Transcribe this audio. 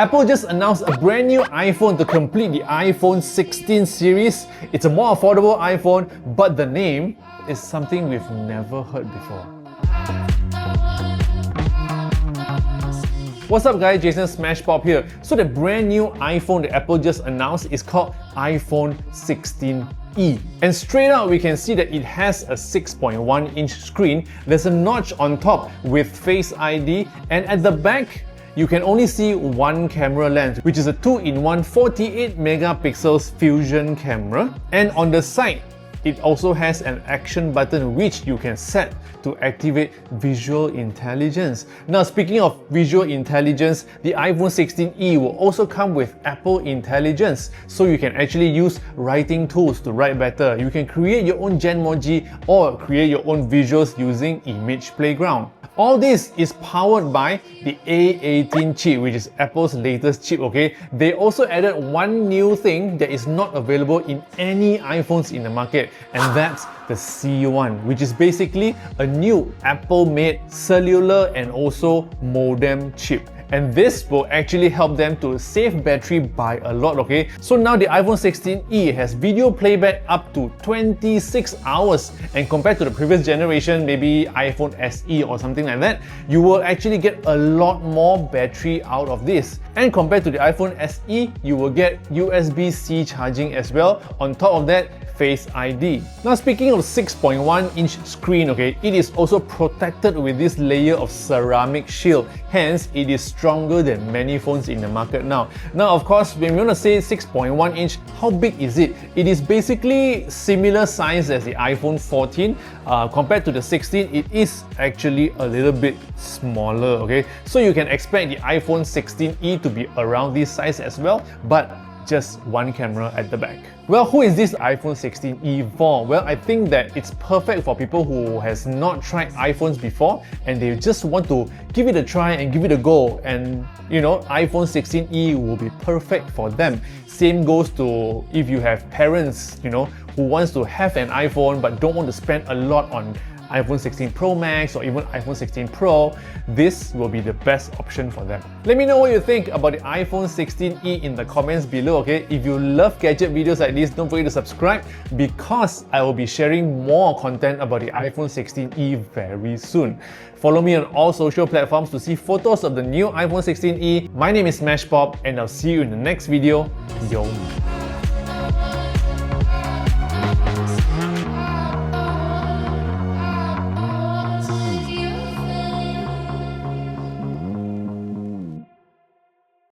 Apple just announced a brand new iPhone to complete the iPhone 16 series. It's a more affordable iPhone, but the name is something we've never heard before. What's up guys, Jason SmashPop here. So the brand new iPhone that Apple just announced is called iPhone 16e. And straight out we can see that it has a 6.1-inch screen. There's a notch on top with Face ID, and at the back you can only see one camera lens, which is a 2-in-1 48 megapixels fusion camera. And on the side, it also has an action button which you can set to activate visual intelligence. Now, speaking of visual intelligence, the iPhone 16e will also come with Apple Intelligence, so you can actually use writing tools to write better. You can create your own Genmoji or create your own visuals using Image Playground. All this is powered by the A18 chip, which is Apple's latest chip, okay? They also added one new thing that is not available in any iPhones in the market, and that's the C1, which is basically a new Apple-made cellular and also modem chip. And this will actually help them to save battery by a lot, okay? So now the iPhone 16e has video playback up to 26 hours, and compared to the previous generation, maybe iPhone SE or something like that, you will actually get a lot more battery out of this. And compared to the iPhone SE, you will get USB-C charging as well. On top of that, Face ID. Now, speaking of 6.1-inch screen, okay, it is also protected with this layer of ceramic shield. Hence, it is stronger than many phones in the market now. Now, of course, when we want to say 6.1-inch, how big is it? It is basically similar size as the iPhone 14. Compared to the 16, it is actually a little bit smaller, okay? So you can expect the iPhone 16e to be around this size as well, but just one camera at the back. Well, who is this iPhone 16e for? Well, I think that it's perfect for people who has not tried iPhones before and they just want to give it a try and give it a go, and you know, iPhone 16e will be perfect for them. Same goes to if you have parents, you know, who wants to have an iPhone but don't want to spend a lot on iPhone 16 Pro Max or even iPhone 16 Pro, this will be the best option for them. Let me know what you think about the iPhone 16e in the comments below, okay? If you love gadget videos like this, don't forget to subscribe because I will be sharing more content about the iPhone 16e very soon. Follow me on all social platforms to see photos of the new iPhone 16e. My name is SmashPop and I'll see you in the next video. Yo!